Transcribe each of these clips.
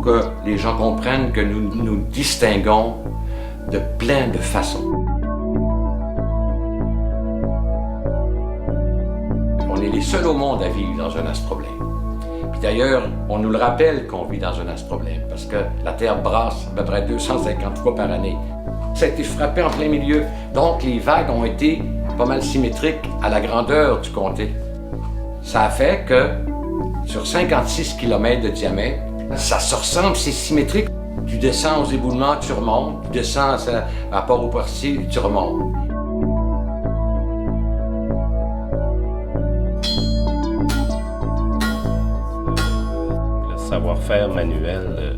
faut que les gens comprennent que nous nous distinguons de plein de façons. On est les seuls au monde à vivre dans un astroblème. Puis d'ailleurs, on nous le rappelle qu'on vit dans un astroblème, parce que la Terre brasse à peu près 250 fois par année. Ça a été frappé en plein milieu, donc les vagues ont été pas mal symétriques à la grandeur du comté. Ça a fait que, sur 56 km de diamètre, ça se ressemble, c'est symétrique. Tu descends aux éboulements, tu remontes. Tu descends à Port-au-Percier, tu remontes. Le savoir-faire manuel,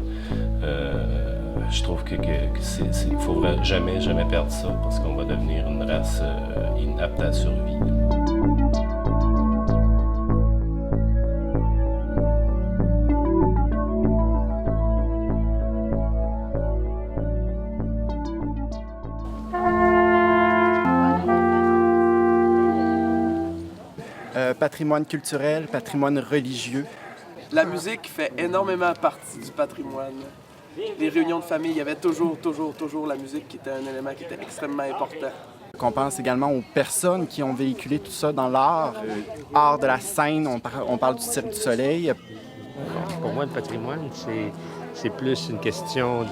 je trouve qu'il ne faut jamais perdre ça parce qu'on va devenir une race inapte à survivre. Patrimoine culturel, patrimoine religieux. La musique fait énormément partie du patrimoine. Les réunions de famille, il y avait toujours la musique qui était un élément qui était extrêmement important. On pense également aux personnes qui ont véhiculé tout ça dans l'art. Art de la scène, on parle du Cirque du Soleil. Pour moi, le patrimoine, c'est plus une question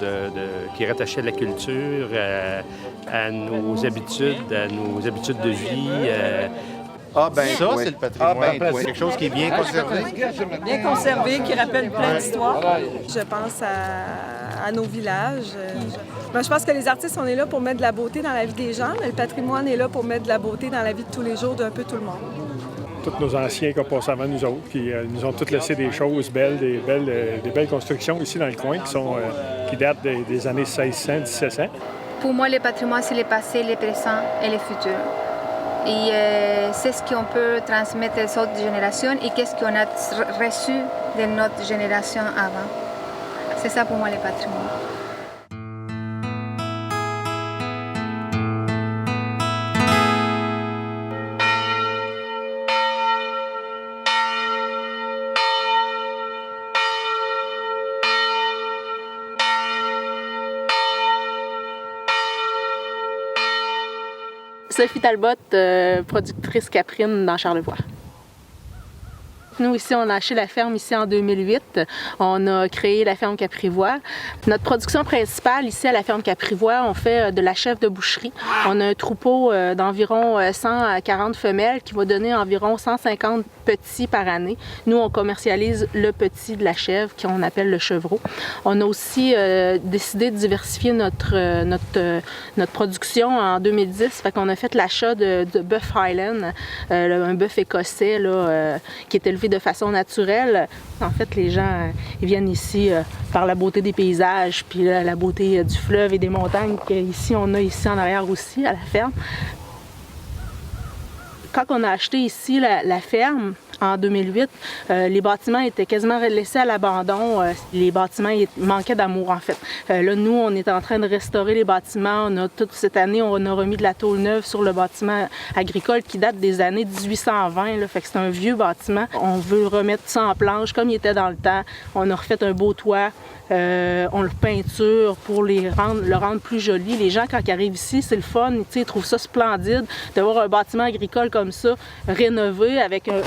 qui est rattachée à la culture, à nos habitudes de vie. Ça, oui. c'est le patrimoine. C'est quelque chose qui est bien conservé. Bien conservé, qui rappelle plein d'histoires. Je pense à nos villages. Je pense que les artistes, on est là pour mettre de la beauté dans la vie des gens, mais le patrimoine est là pour mettre de la beauté dans la vie de tous les jours d'un peu tout le monde. Tous nos anciens qui ont passé avant nous autres, qui nous ont tous laissé des choses belles, des belles constructions ici dans le coin qui datent des années 1600, 1700. Pour moi, le patrimoine, c'est le passé, le présent et le futur. Et c'est ce qu'on peut transmettre aux autres générations et qu'est-ce qu'on a reçu de notre génération avant. C'est ça pour moi le patrimoine. Sophie Talbot, productrice caprine dans Charlevoix. Nous, ici, on a acheté la ferme ici en 2008. On a créé la ferme Caprivoie. Notre production principale ici à la ferme Caprivoie, on fait de la chèvre de boucherie. On a un troupeau d'environ 140 femelles qui va donner environ 150 petits par année. Nous, on commercialise le petit de la chèvre qu'on appelle le chevreau. On a aussi décidé de diversifier notre production en 2010. Fait qu'on a fait l'achat de bœuf Highland, un bœuf écossais là, qui est élevé de façon naturelle. En fait, les gens ils viennent ici par la beauté des paysages, puis la beauté du fleuve et des montagnes qu'ici on a ici en arrière aussi à la ferme. Quand on a acheté ici la ferme, en 2008, les bâtiments étaient quasiment laissés à l'abandon. Les bâtiments manquaient d'amour, en fait. Là, nous, on est en train de restaurer les bâtiments. Toute cette année, on a remis de la tôle neuve sur le bâtiment agricole qui date des années 1820. Là, fait que c'est un vieux bâtiment. On veut remettre ça en planche comme il était dans le temps. On a refait un beau toit. On le peinture pour le rendre plus joli. Les gens, quand ils arrivent ici, c'est le fun. Ils trouvent ça splendide de voir un bâtiment agricole comme ça, rénové avec un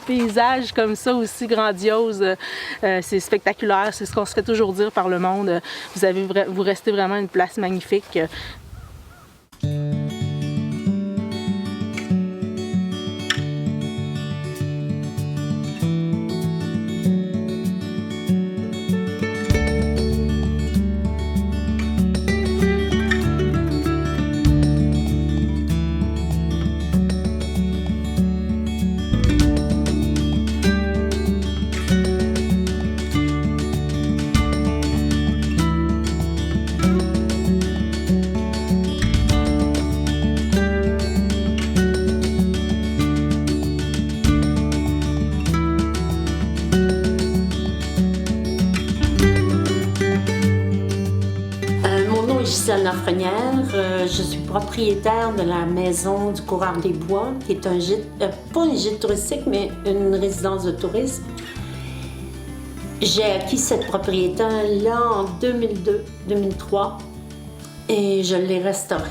paysage comme ça aussi grandiose. C'est spectaculaire. C'est ce qu'on se fait toujours dire par le monde. Vous restez vraiment une place magnifique. Je suis propriétaire de la maison du Coureur des Bois, qui est un gîte, pas un gîte touristique, mais une résidence de tourisme. J'ai acquis cette propriété-là en 2002-2003 et je l'ai restaurée.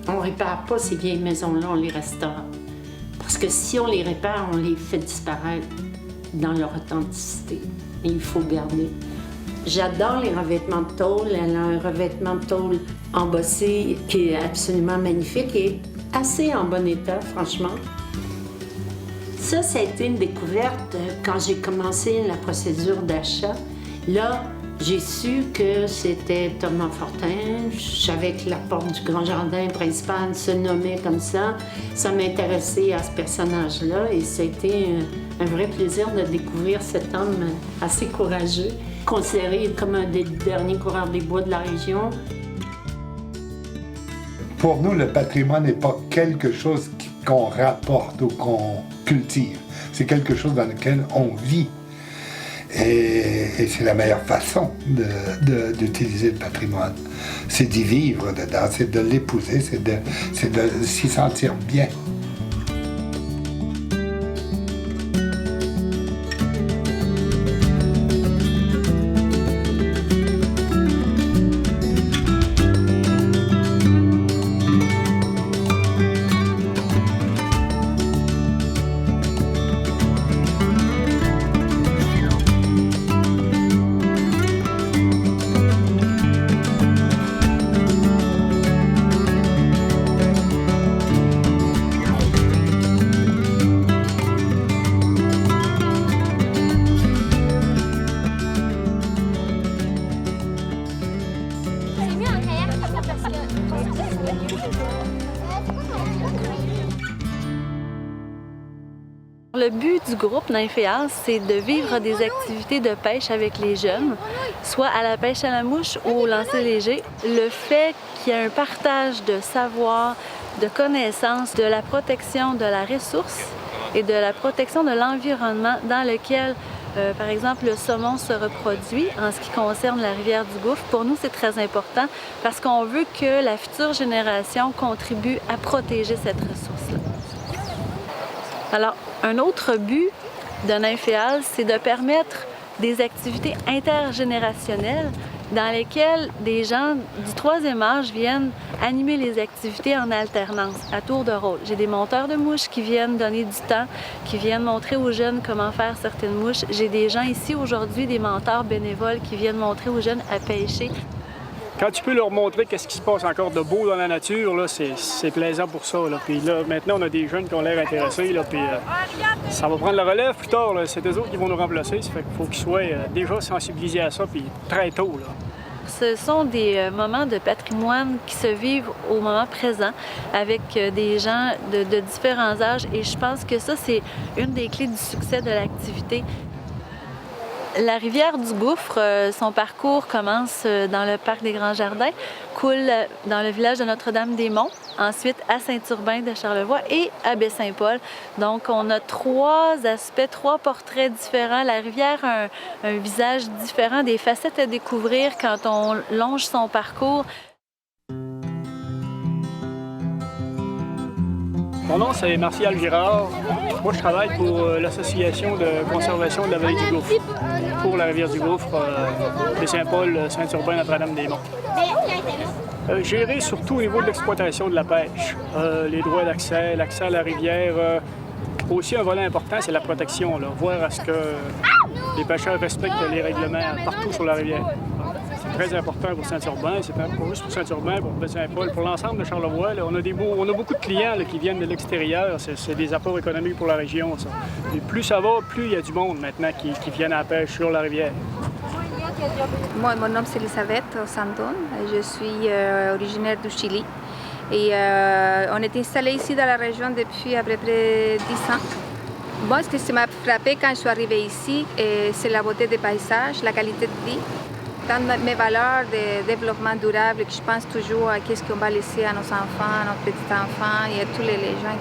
On ne répare pas ces vieilles maisons-là, on les restaure. Parce que si on les répare, on les fait disparaître dans leur authenticité. Et il faut garder. J'adore les revêtements de tôle. Elle a un revêtement de tôle embossé qui est absolument magnifique et assez en bon état, franchement. Ça a été une découverte quand j'ai commencé la procédure d'achat. Là, j'ai su que c'était Thomas Fortin. Je savais que la porte du Grand Jardin principal se nommait comme ça. Ça m'intéressait à ce personnage-là et ça a été un vrai plaisir de découvrir cet homme assez courageux, considéré comme un des derniers coureurs des bois de la région. Pour nous, le patrimoine n'est pas quelque chose qu'on rapporte ou qu'on cultive. C'est quelque chose dans lequel on vit. Et c'est la meilleure façon d'utiliser le patrimoine. C'est d'y vivre dedans, c'est de l'épouser, c'est de s'y sentir bien. Le but du groupe Nymphéas, c'est de vivre des activités de pêche avec les jeunes, soit à la pêche à la mouche ou au lancer léger. Le fait qu'il y ait un partage de savoir, de connaissances, de la protection de la ressource et de la protection de l'environnement dans lequel, par exemple, le saumon se reproduit en ce qui concerne la rivière du Gouffre. Pour nous, c'est très important parce qu'on veut que la future génération contribue à protéger cette ressource-là. Alors, un autre but de Nymphéas, c'est de permettre des activités intergénérationnelles dans lesquelles des gens du troisième âge viennent animer les activités en alternance, à tour de rôle. J'ai des monteurs de mouches qui viennent donner du temps, qui viennent montrer aux jeunes comment faire certaines mouches. J'ai des gens ici aujourd'hui, des mentors bénévoles qui viennent montrer aux jeunes à pêcher. Quand tu peux leur montrer qu'est-ce qui se passe encore de beau dans la nature, là, c'est plaisant pour ça. Là. Puis là, maintenant, on a des jeunes qui ont l'air intéressés, là, puis ça va prendre la relève plus tard. Là. C'est eux autres qui vont nous remplacer. Ça fait qu'il faut qu'ils soient déjà sensibilisés à ça, puis très tôt. Là. Ce sont des moments de patrimoine qui se vivent au moment présent avec des gens de différents âges et je pense que ça, c'est une des clés du succès de l'activité. La rivière du Gouffre, son parcours commence dans le parc des Grands Jardins, coule dans le village de Notre-Dame-des-Monts, ensuite à Saint-Urbain de Charlevoix et à Baie-Saint-Paul. Donc on a trois aspects, trois portraits différents. La rivière a un visage différent, des facettes à découvrir quand on longe son parcours. Mon nom, c'est Martial Girard. Moi, je travaille pour l'Association de conservation de la vallée du Gouffre, pour la rivière du Gouffre, Baie-Saint-Paul, Saint-Urbain, Notre-Dame-des-Monts. Gérer surtout au niveau de l'exploitation de la pêche, les droits d'accès, l'accès à la rivière. Aussi, un volet important, c'est la protection, là, voir à ce que les pêcheurs respectent les règlements partout sur la rivière. C'est très important pour Saint-Urbain, c'est pas juste pour Saint-Urbain, pour Baie-Saint-Paul, pour l'ensemble de Charlevoix. Là, on a beaucoup de clients là, qui viennent de l'extérieur, c'est des apports économiques pour la région. Ça. Et plus ça va, plus il y a du monde maintenant qui viennent à la pêche sur la rivière. Moi, mon nom c'est Elisabeth Sandon, je suis originaire du Chili. Et on est installé ici dans la région depuis à peu près 10 ans. Bon, ce qui m'a frappé quand je suis arrivée ici, c'est la beauté des paysages, la qualité de vie. Dans mes valeurs de développement durable, que je pense toujours à qu'est-ce qu'on va laisser à nos enfants, à nos petits-enfants et à tous les gens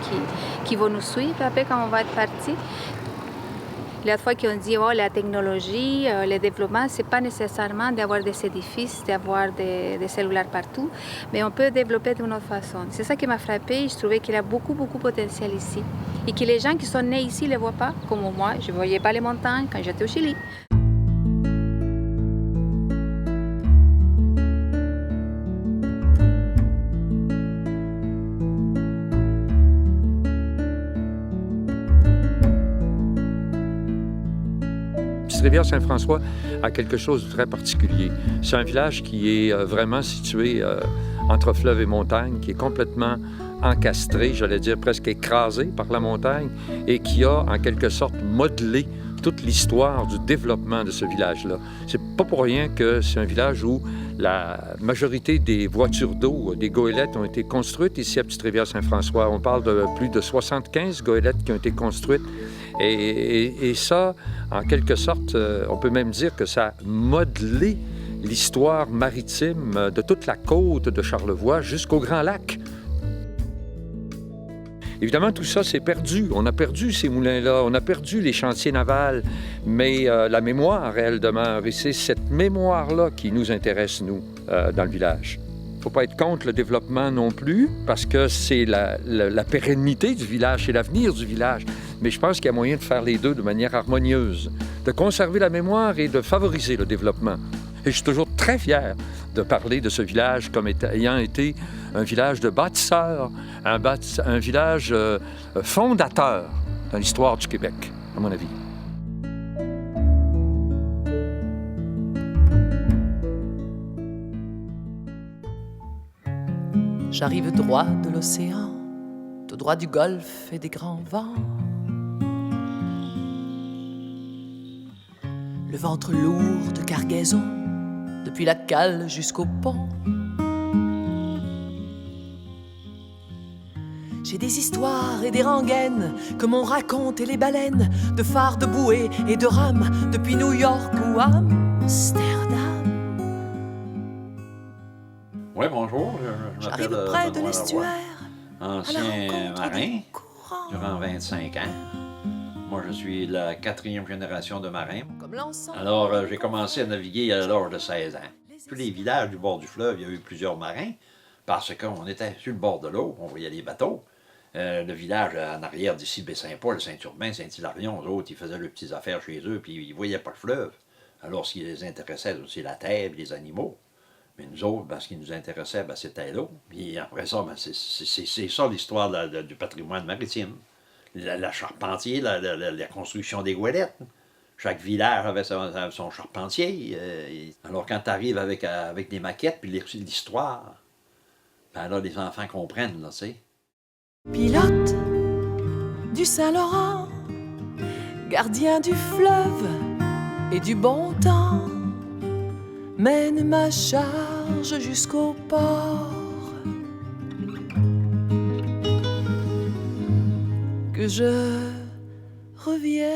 qui vont nous suivre après quand on va être partis. La fois qu'on dit oh, la technologie, le développement, c'est pas nécessairement d'avoir des édifices, d'avoir des cellulaires partout, mais on peut développer d'une autre façon. C'est ça qui m'a frappée. Je trouvais qu'il y a beaucoup de potentiel ici. Et que les gens qui sont nés ici ne le voient pas, comme moi. Je ne voyais pas les montagnes quand j'étais au Chili. Rivière-Saint-François a quelque chose de très particulier. C'est un village qui est vraiment situé entre fleuve et montagne, qui est complètement encastré, j'allais dire presque écrasé par la montagne, et qui a en quelque sorte modelé toute l'histoire du développement de ce village-là. C'est pas pour rien que c'est un village où la majorité des voitures d'eau, des goélettes, ont été construites ici à Petite-Rivière-Saint-François. On parle de plus de 75 goélettes qui ont été construites. Et ça, en quelque sorte, on peut même dire que ça a modelé l'histoire maritime de toute la côte de Charlevoix jusqu'au Grand Lac. Évidemment, tout ça, c'est perdu. On a perdu ces moulins-là, on a perdu les chantiers navals, mais la mémoire, elle demeure. Et c'est cette mémoire-là qui nous intéresse, nous, dans le village. Il ne faut pas être contre le développement non plus, parce que c'est la pérennité du village, c'est l'avenir du village. Mais je pense qu'il y a moyen de faire les deux de manière harmonieuse, de conserver la mémoire et de favoriser le développement. Et je suis toujours très fier de parler de ce village comme ayant été un village de bâtisseurs, un village fondateur dans l'histoire du Québec, à mon avis. J'arrive droit de l'océan, tout droit du golfe et des grands vents. Le ventre lourd de cargaison, depuis la cale jusqu'au pont. J'ai des histoires et des rengaines que m'ont raconté les baleines, de phares, de bouées et de rames, depuis New York ou Amsterdam. Oui, bonjour. Je J'arrive m'appelle près de Benoît l'estuaire, Leroy, ancien marin durant 25 ans. Moi, je suis la 4e génération de marins. Alors, j'ai commencé à naviguer à l'âge de 16 ans. Tous les villages du bord du fleuve, il y a eu plusieurs marins parce qu'on était sur le bord de l'eau, on voyait les bateaux. Le village en arrière d'ici, Baie-Saint-Paul, Saint-Urbain, Saint-Hilarion, eux autres, ils faisaient leurs petites affaires chez eux, puis ils ne voyaient pas le fleuve. Alors, ce qui les intéressait, c'est la terre et les animaux. Mais nous autres, ce qui nous intéressait, c'était l'eau. Puis après ça, c'est ça l'histoire du patrimoine maritime. La charpentier, la construction des goélettes. Chaque village avait son charpentier. Alors quand tu arrives avec des maquettes puis l'histoire, ben là, les enfants comprennent, là, tu sais. Pilote du Saint-Laurent, gardien du fleuve et du bon temps, mène ma charge jusqu'au port. Que je revienne.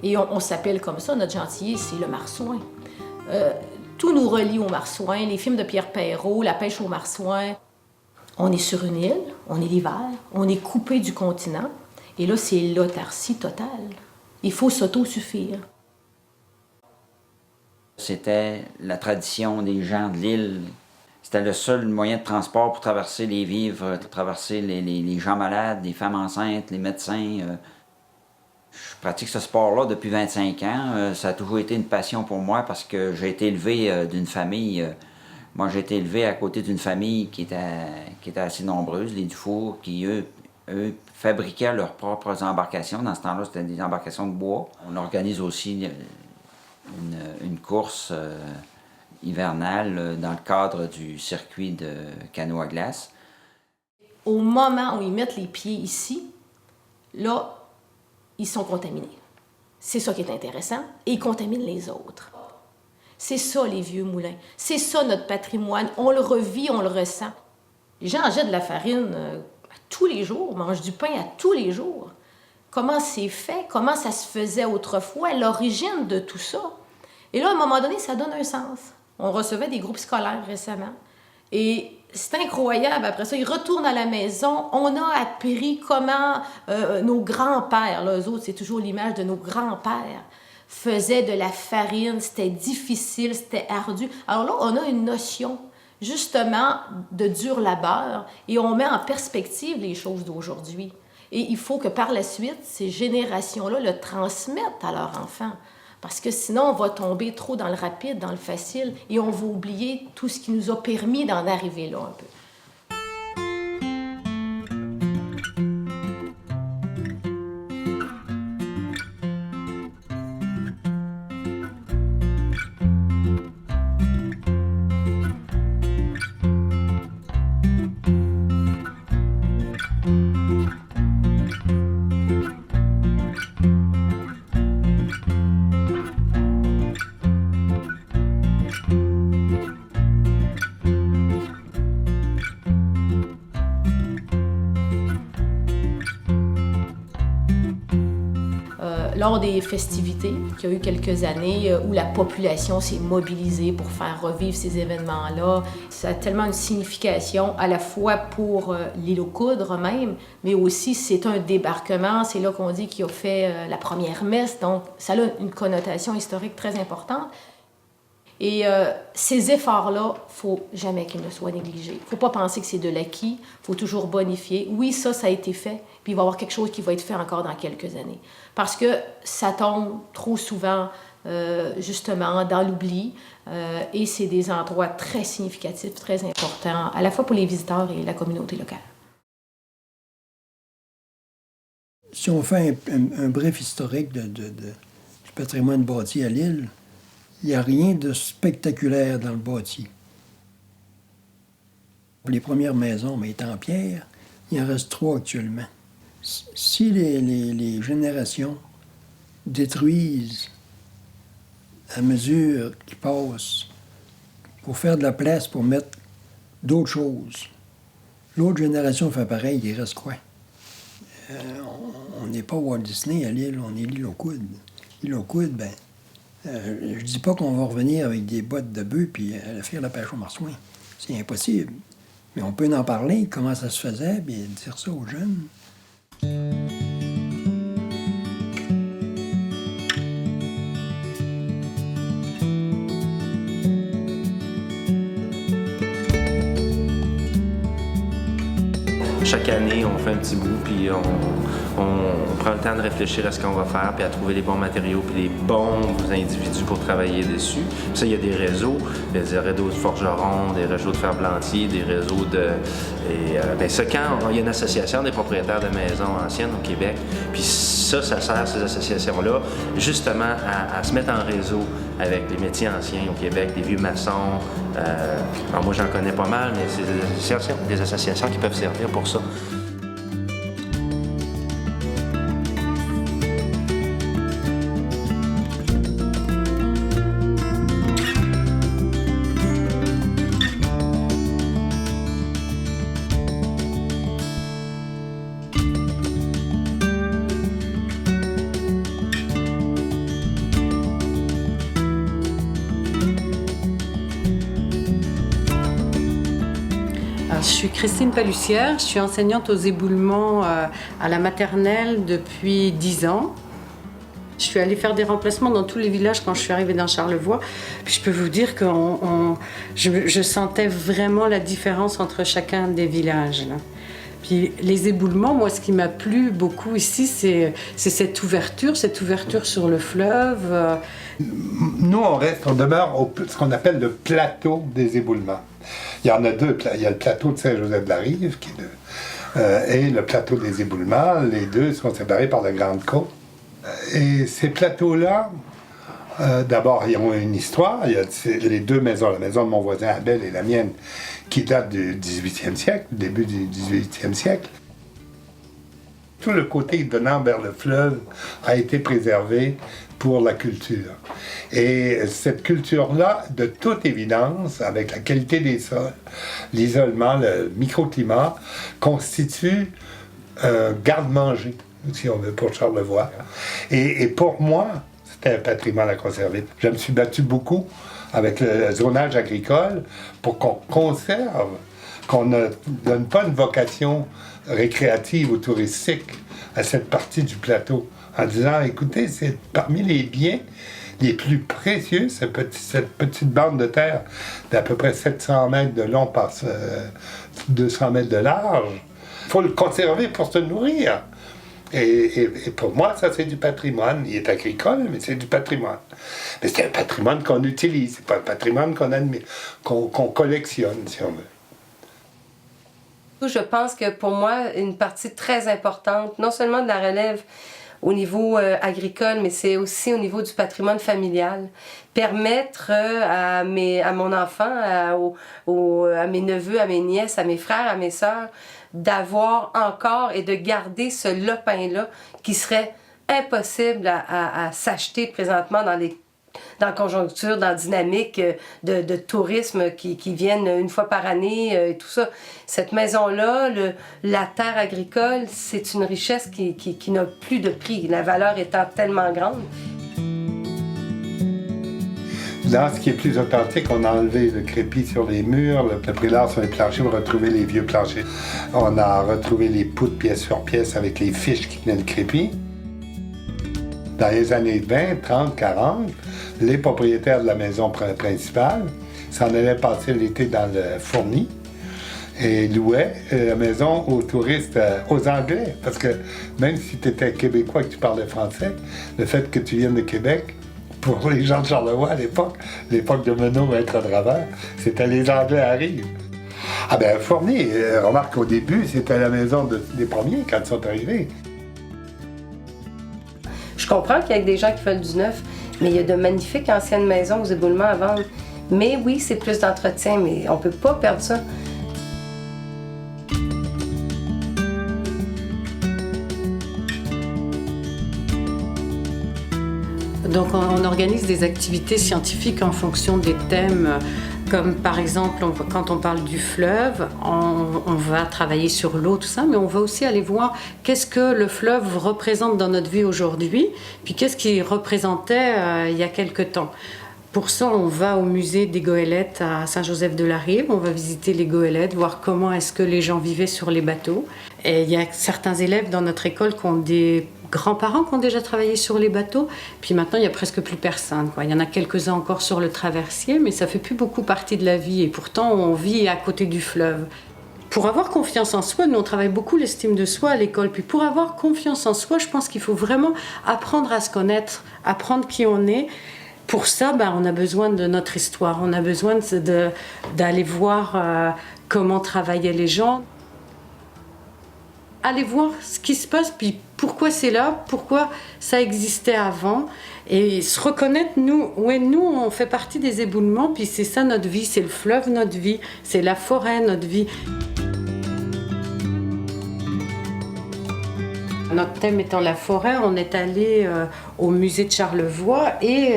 Et on s'appelle comme ça, notre gentilly, c'est le marsouin. Tout nous relie au marsouin, les films de Pierre Perrault, la pêche au marsouin. On est sur une île, on est l'hiver, on est coupé du continent, et là, c'est l'autarcie totale. Il faut s'autosuffire. C'était la tradition des gens de l'île. C'était le seul moyen de transport pour traverser les vivres, pour traverser les gens malades, les femmes enceintes, les médecins. Je pratique ce sport-là depuis 25 ans. Ça a toujours été une passion pour moi parce que j'ai été élevé d'une famille. Moi, j'ai été élevé à côté d'une famille qui était assez nombreuse, les Dufour, qui, eux, fabriquaient leurs propres embarcations. Dans ce temps-là, c'était des embarcations de bois. On organise aussi une course hivernale dans le cadre du circuit de canot à glace. Au moment où ils mettent les pieds ici, là, ils sont contaminés. C'est ça qui est intéressant. Et ils contaminent les autres. C'est ça, les vieux moulins. C'est ça, notre patrimoine. On le revit, on le ressent. Les gens jettent de la farine à tous les jours, mangent du pain à tous les jours. Comment c'est fait? Comment ça se faisait autrefois? L'origine de tout ça. Et là, à un moment donné, ça donne un sens. On recevait des groupes scolaires récemment. Et c'est incroyable. Après ça, ils retournent à la maison. On a appris comment nos grands-pères, là, eux autres, c'est toujours l'image de nos grands-pères, faisaient de la farine. C'était difficile, c'était ardu. Alors là, on a une notion, justement, de dur labeur et on met en perspective les choses d'aujourd'hui. Et il faut que par la suite, ces générations-là le transmettent à leurs enfants. Parce que sinon, on va tomber trop dans le rapide, dans le facile, et on va oublier tout ce qui nous a permis d'en arriver là un peu. Lors des festivités, qu'il y a eu quelques années, où la population s'est mobilisée pour faire revivre ces événements-là, ça a tellement une signification à la fois pour l'île aux Coudres même, mais aussi c'est un débarquement, c'est là qu'on dit qu'il a fait la première messe, donc ça a une connotation historique très importante. Et ces efforts-là, il ne faut jamais qu'ils ne soient négligés. Il ne faut pas penser que c'est de l'acquis, il faut toujours bonifier. Oui, ça a été fait, puis il va y avoir quelque chose qui va être fait encore dans quelques années. Parce que ça tombe trop souvent, justement, dans l'oubli, et c'est des endroits très significatifs, très importants, à la fois pour les visiteurs et la communauté locale. Si on fait un bref historique du patrimoine bâti à l'île, il n'y a rien de spectaculaire dans le bâti. Les premières maisons étaient en pierre, il en reste 3 actuellement. Si les générations détruisent à mesure qu'ils passent pour faire de la place, pour mettre d'autres choses, l'autre génération fait pareil, il reste quoi? On n'est pas Walt Disney à l'île, on est l'île aux Coudes. L'île aux Coudes, je dis pas qu'on va revenir avec des bottes de bœuf puis faire la pêche au marsouin. C'est impossible. Mais on peut en parler, comment ça se faisait, puis dire ça aux jeunes. Chaque année, on fait un petit bout, puis on prend le temps de réfléchir à ce qu'on va faire, puis à trouver les bons matériaux, puis les bons individus pour travailler dessus. Puis ça, il y a des réseaux. Il y a des réseaux de forgerons, des réseaux de fer-blantier, des réseaux de... quand il y a une association des propriétaires de maisons anciennes au Québec, puis ça sert, ces associations-là, justement à se mettre en réseau avec les métiers anciens au Québec, des vieux maçons. Alors moi, j'en connais pas mal, mais c'est des associations qui peuvent servir pour ça. Je suis Christine Palussière, je suis enseignante aux éboulements à la maternelle depuis 10 ans. Je suis allée faire des remplacements dans tous les villages quand je suis arrivée dans Charlevoix. Puis je peux vous dire que je sentais vraiment la différence entre chacun des villages, là. Puis les éboulements, moi, ce qui m'a plu beaucoup ici, c'est cette ouverture sur le fleuve. Nous, on demeure au ce qu'on appelle le plateau des éboulements. Il y en a deux. Il y a le plateau de Saint-Joseph-de-la-Rive et le plateau des éboulements. Les deux sont séparés par la Grande Côte. Et ces plateaux-là, d'abord, ils ont une histoire. Il y a les deux maisons, la maison de mon voisin Abel et la mienne, qui datent du 18e siècle, début du 18e siècle. Tout le côté donnant vers le fleuve a été préservé pour la culture. Et cette culture-là, de toute évidence, avec la qualité des sols, l'isolement, le microclimat, constitue un garde-manger, si on veut, pour Charlevoix. Et pour moi, c'était un patrimoine à conserver. Je me suis battu beaucoup avec le zonage agricole pour qu'on conserve qu'on ne donne pas une vocation récréative ou touristique à cette partie du plateau, en disant, écoutez, c'est parmi les biens les plus précieux, cette petite bande de terre d'à peu près 700 mètres de long par 200 mètres de large. Il faut le conserver pour se nourrir. Et pour moi, ça, c'est du patrimoine. Il est agricole, mais c'est du patrimoine. Mais c'est un patrimoine qu'on utilise, c'est pas un patrimoine qu'on collectionne, si on veut. Je pense que pour moi, une partie très importante, non seulement de la relève au niveau agricole, mais c'est aussi au niveau du patrimoine familial. Permettre à mon enfant, à mes neveux, à mes nièces, à mes frères, à mes sœurs, d'avoir encore et de garder ce lopin-là qui serait impossible à s'acheter présentement dans la conjoncture, dans la dynamique de tourisme qui viennent une fois par année et tout ça. Cette maison-là, la terre agricole, c'est une richesse qui n'a plus de prix, la valeur étant tellement grande. Dans ce qui est plus authentique, on a enlevé le crépi sur les murs, le prélat sur les planchers, on a retrouvé les vieux planchers. On a retrouvé les poutres pièce sur pièce avec les fiches qui tenaient le crépi. Dans les années 20, 30, 40, les propriétaires de la maison principale s'en allaient passer l'été dans le fourni et louaient la maison aux touristes, aux Anglais. Parce que même si tu étais québécois et que tu parlais français, le fait que tu viennes de Québec, pour les gens de Charlevoix à l'époque de Menot, maître Draveur, c'était les Anglais arrivent. Ah ben Fourni, remarque qu'au début, c'était la maison des premiers quand ils sont arrivés. Je comprends qu'il y a des gens qui veulent du neuf, mais il y a de magnifiques anciennes maisons aux éboulements à vendre. Mais oui, c'est plus d'entretien, mais on ne peut pas perdre ça. Donc on organise des activités scientifiques en fonction des thèmes, comme par exemple quand on parle du fleuve, on va travailler sur l'eau, tout ça, mais on va aussi aller voir qu'est-ce que le fleuve représente dans notre vie aujourd'hui, puis qu'est-ce qu'il représentait il y a quelque temps. Pour ça, on va au musée des goélettes à Saint-Joseph-de-la-Rive, on va visiter les goélettes, voir comment est-ce que les gens vivaient sur les bateaux. Et il y a certains élèves dans notre école qui ont des grands-parents qui ont déjà travaillé sur les bateaux, puis maintenant il n'y a presque plus personne, quoi. Il y en a quelques-uns encore sur le traversier, mais ça ne fait plus beaucoup partie de la vie, et pourtant on vit à côté du fleuve. Pour avoir confiance en soi, nous on travaille beaucoup l'estime de soi à l'école, puis pour avoir confiance en soi, je pense qu'il faut vraiment apprendre à se connaître, apprendre qui on est. Pour ça, on a besoin de notre histoire, on a besoin d'aller voir comment travaillaient les gens. Aller voir ce qui se passe, puis pourquoi c'est là, pourquoi ça existait avant, et se reconnaître, nous, on fait partie des éboulements, puis c'est ça notre vie, c'est le fleuve notre vie, c'est la forêt notre vie. Notre thème étant la forêt, on est allé au musée de Charlevoix et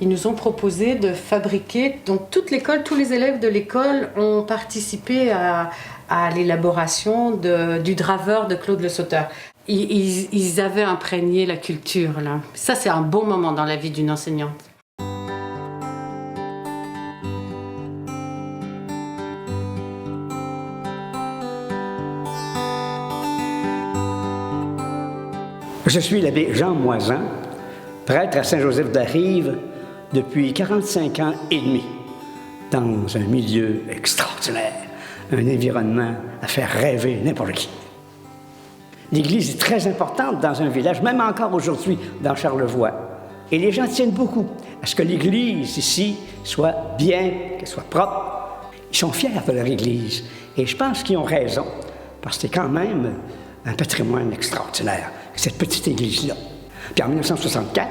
ils nous ont proposé de fabriquer, donc toute l'école, tous les élèves de l'école ont participé à l'élaboration du draveur de Claude Le Sauteur. Ils avaient imprégné la culture, là. Ça, c'est un bon moment dans la vie d'une enseignante. Je suis l'abbé Jean Moisan, prêtre à Saint-Joseph-de-la-Rive depuis 45 ans et demi, dans un milieu extraordinaire, un environnement à faire rêver n'importe qui. L'Église est très importante dans un village, même encore aujourd'hui dans Charlevoix. Et les gens tiennent beaucoup à ce que l'Église ici soit bien, qu'elle soit propre. Ils sont fiers de leur Église. Et je pense qu'ils ont raison, parce que c'est quand même un patrimoine extraordinaire, cette petite Église-là. Puis en 1964,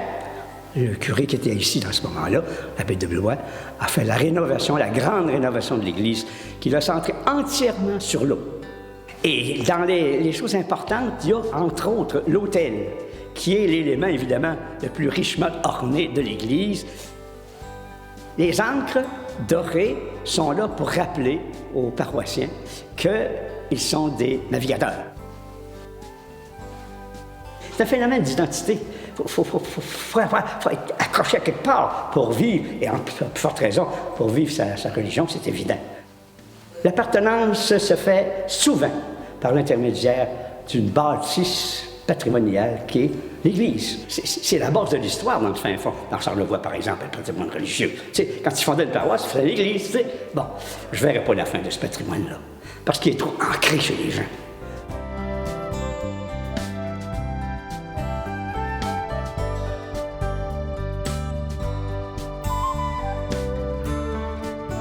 le curé qui était ici dans ce moment-là, l'abbé de Blois, a fait la rénovation, la grande rénovation de l'Église, qui l'a centrée entièrement sur l'eau. Et dans les choses importantes, il y a entre autres l'autel, qui est l'élément évidemment le plus richement orné de l'Église. Les ancres dorées sont là pour rappeler aux paroissiens qu'ils sont des navigateurs. C'est un phénomène d'identité. Il faut être accroché à quelque part pour vivre, et en plus forte raison, pour vivre sa religion, c'est évident. L'appartenance se fait souvent par l'intermédiaire d'une bâtisse patrimoniale qui est l'Église. C'est la base de l'histoire dans le fin fond. Dans Charlevoix, par exemple, le patrimoine religieux. Tu sais, quand ils fondaient une paroisse, ils faisaient l'Église. Tu sais. Bon, je ne verrai pas la fin de ce patrimoine-là, parce qu'il est trop ancré chez les gens.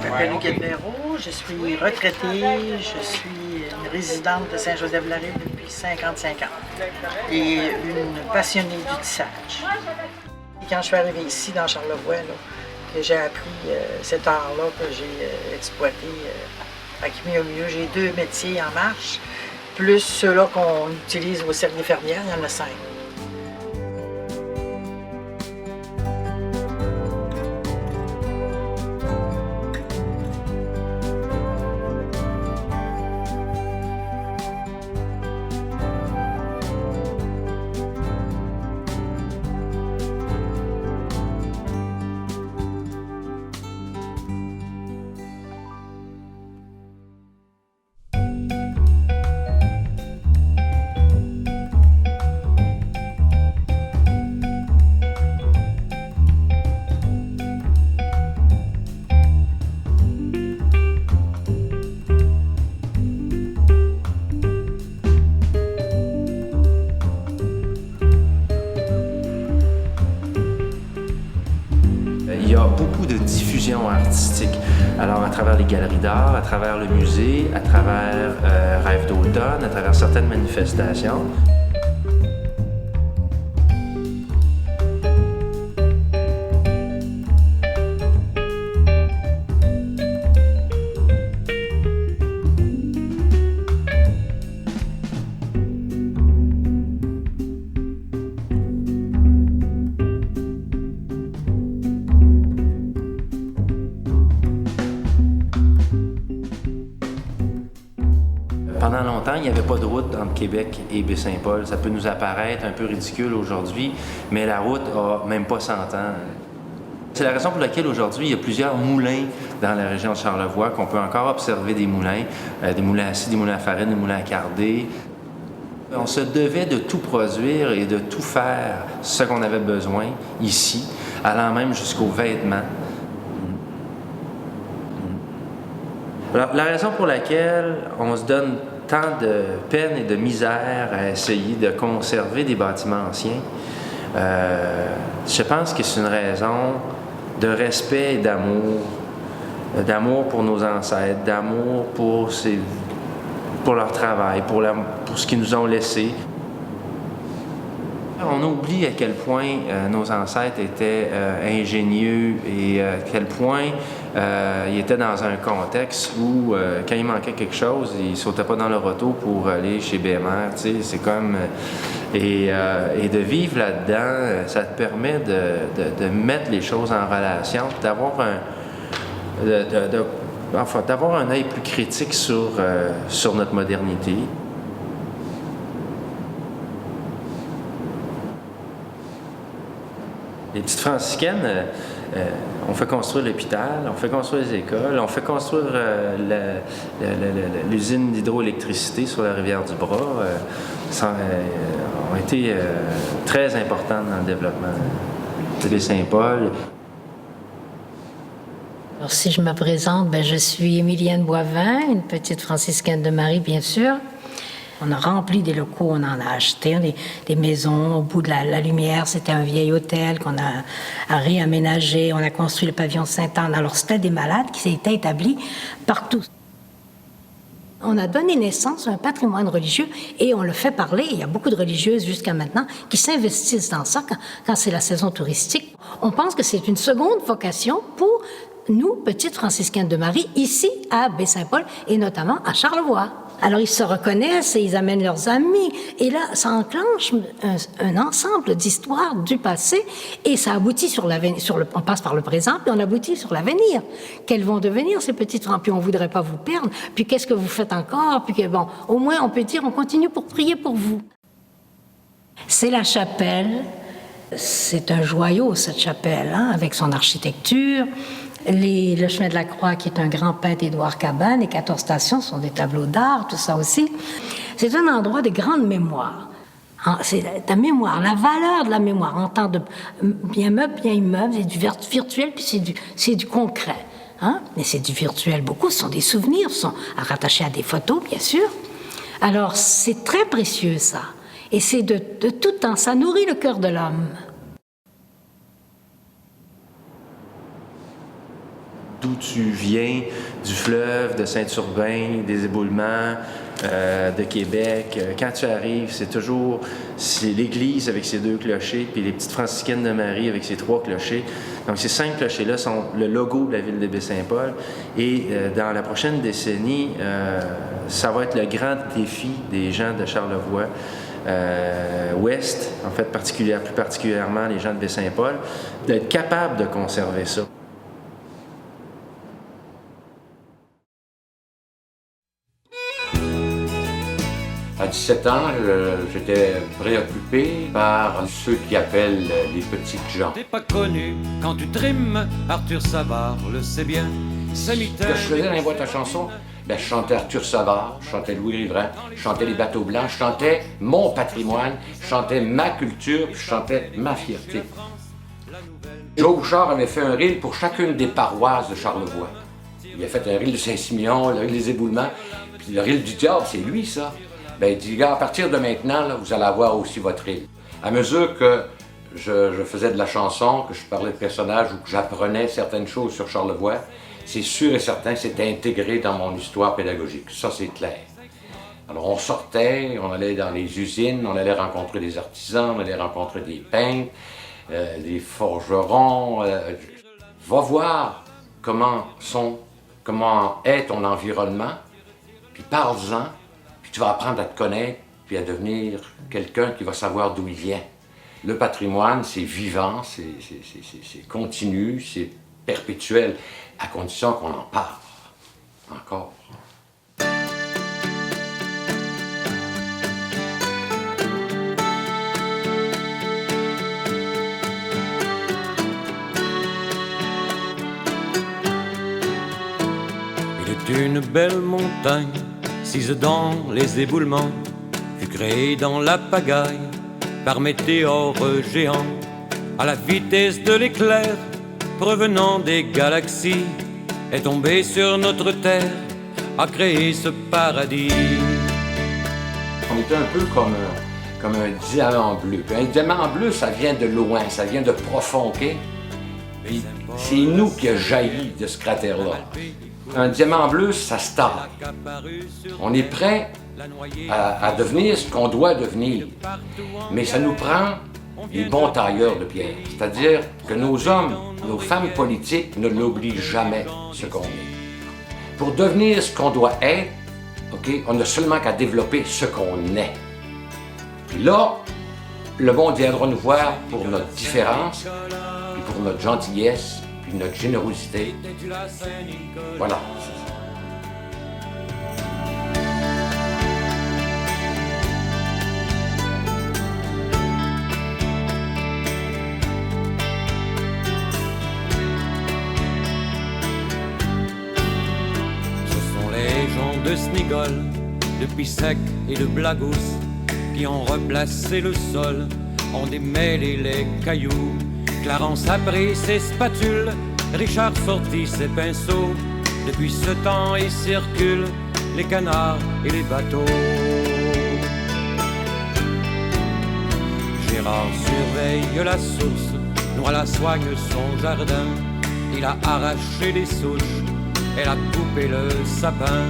Je m'appelle Huguette Béraud, je suis retraitée, je suis une résidente de Saint-Joseph-de-la-Rive depuis 55 ans et une passionnée du tissage. Et quand je suis arrivée ici, dans Charlevoix, là, que j'ai appris cet art-là que j'ai exploité à qui mieux mieux. J'ai 2 métiers en marche, plus ceux-là qu'on utilise au Cercle des Fermières, il y en a 5. Il y a beaucoup de diffusion artistique. Alors, à travers les galeries d'art, à travers le musée, à travers Rêve d'automne, à travers certaines manifestations. Pendant longtemps, il n'y avait pas de route entre Québec et Baie-Saint-Paul. Ça peut nous apparaître un peu ridicule aujourd'hui, mais la route a même pas 100 ans. C'est la raison pour laquelle aujourd'hui, il y a plusieurs moulins dans la région de Charlevoix, qu'on peut encore observer des moulins à scie, des moulins à farine, des moulins à cardé. On se devait de tout produire et de tout faire ce qu'on avait besoin ici, allant même jusqu'aux vêtements. Alors, la raison pour laquelle on se donne tant de peine et de misère à essayer de conserver des bâtiments anciens, je pense que c'est une raison de respect et d'amour. D'amour pour nos ancêtres, d'amour pour leur travail, pour ce qu'ils nous ont laissé. On oublie à quel point nos ancêtres étaient ingénieux et à quel point ils étaient dans un contexte où, quand il manquait quelque chose, ils ne sautaient pas dans leur auto pour aller chez BMR. C'est comme... Et de vivre là-dedans, ça te permet de mettre les choses en relation, d'avoir d'avoir un œil plus critique sur notre modernité. Les petites franciscaines, on fait construire l'hôpital, on fait construire les écoles, on fait construire l'usine d'hydroélectricité sur la rivière du Bras. Ont été très importantes dans le développement de Baie-Saint-Paul. Alors, si je me présente, je suis Émilienne Boivin, une petite franciscaine de Marie, bien sûr. On a rempli des locaux, on en a acheté des maisons au bout de la lumière. C'était un vieil hôtel qu'on a réaménagé. On a construit le pavillon Sainte-Anne. Alors, c'était des malades qui s'étaient établis partout. On a donné naissance à un patrimoine religieux et on le fait parler. Il y a beaucoup de religieuses jusqu'à maintenant qui s'investissent dans ça quand c'est la saison touristique. On pense que c'est une seconde vocation pour nous, petites franciscaines de Marie, ici à Baie-Saint-Paul et notamment à Charlevoix. Alors, ils se reconnaissent et ils amènent leurs amis. Et là, ça enclenche un ensemble d'histoires du passé et ça aboutit sur l'avenir. On passe par le présent, puis on aboutit sur l'avenir. Quelles vont devenir ces petites rampes? Puis on ne voudrait pas vous perdre. Puis qu'est-ce que vous faites encore? Puis que, bon, au moins, on peut dire, on continue pour prier pour vous. C'est la chapelle C'est un joyau, cette chapelle, hein, avec son architecture. Le chemin de la Croix, qui est un grand peintre, Édouard Cabane, les 14 stations sont des tableaux d'art, tout ça aussi. C'est un endroit de grande mémoire. C'est la mémoire, la valeur de la mémoire, en temps de bien meuble, bien immeuble, c'est du virtuel, puis c'est du concret. Hein? Mais c'est du virtuel beaucoup, ce sont des souvenirs, ce sont rattachés à des photos, bien sûr. Alors, c'est très précieux, ça. Et c'est de tout temps, ça nourrit le cœur de l'homme. D'où tu viens, du fleuve, de Saint-Urbain, des éboulements, de Québec. Quand tu arrives, c'est l'église avec ses 2 clochers, puis les petites franciscaines de Marie avec ses 3 clochers. Donc ces 5 clochers-là sont le logo de la ville de Baie-Saint-Paul. Et dans la prochaine décennie, ça va être le grand défi des gens de Charlevoix. Ouest, en fait plus particulièrement les gens de Baie-Saint-Paul, d'être capables de conserver ça. À 17 ans, j'étais préoccupé par ceux qui appellent les petites gens. T'es pas connu quand tu trimes, Arthur Savard le sait bien. Ce que je faisais dans les boîtes à chansons, je chantais Arthur Savard, je chantais Louis Riverain, je chantais Les Bateaux Blancs, je chantais mon patrimoine, je chantais ma culture, puis je chantais ma fierté. Joe Bouchard avait fait un reel pour chacune des paroisses de Charlevoix. Il a fait un reel de Saint-Simeon, le reel des éboulements, puis le reel du diable, c'est lui ça. Ben, il dit, gars, à partir de maintenant, là, vous allez avoir aussi votre reel. À mesure que je faisais de la chanson, que je parlais de personnages ou que j'apprenais certaines choses sur Charlevoix, c'est sûr et certain que c'était intégré dans mon histoire pédagogique. Ça, c'est clair. Alors, on sortait, on allait dans les usines, on allait rencontrer des artisans, on allait rencontrer des peintres, des forgerons. Va voir comment est ton environnement, puis parle-en. Tu vas apprendre à te connaître, puis à devenir quelqu'un qui va savoir d'où il vient. Le patrimoine, c'est vivant, c'est continu, c'est perpétuel, à condition qu'on en parle encore. Il est une belle montagne, sise dans les éboulements, fut créée dans la pagaille par météores géants, à la vitesse de l'éclair, provenant des galaxies, est tombée sur notre terre, a créé ce paradis. On était un peu comme un diamant bleu. Puis un diamant bleu, ça vient de loin, ça vient de profond, OK? Puis c'est nous qui a jailli de ce cratère-là. Un diamant bleu, ça se taille. On est prêt à devenir ce qu'on doit devenir. Mais ça nous prend des bons tailleurs de pierre. C'est-à-dire que nos hommes, nos femmes politiques ne l'oublient jamais, ce qu'on est. Pour devenir ce qu'on doit être, okay, on n'a seulement qu'à développer ce qu'on est. Puis là, le monde viendra nous voir pour notre différence, puis pour notre gentillesse, puis notre générosité. Voilà. De Snigol, de Pissec et de Blagous, qui ont replacé le sol, ont démêlé les cailloux. Clarence a pris ses spatules, Richard sortit ses pinceaux. Depuis ce temps, ils circulent les canards et les bateaux. Gérard surveille la source, noie la soigne son jardin. Il a arraché les souches, elle a coupé le sapin.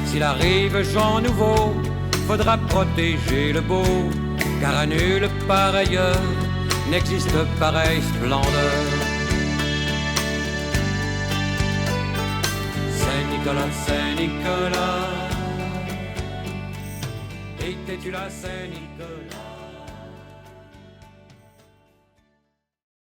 S'il arrive Jean Nouveau, faudra protéger le beau, car à nulle part ailleurs n'existe pareille splendeur. Saint-Nicolas, Saint-Nicolas, étais-tu là, Saint-Nicolas?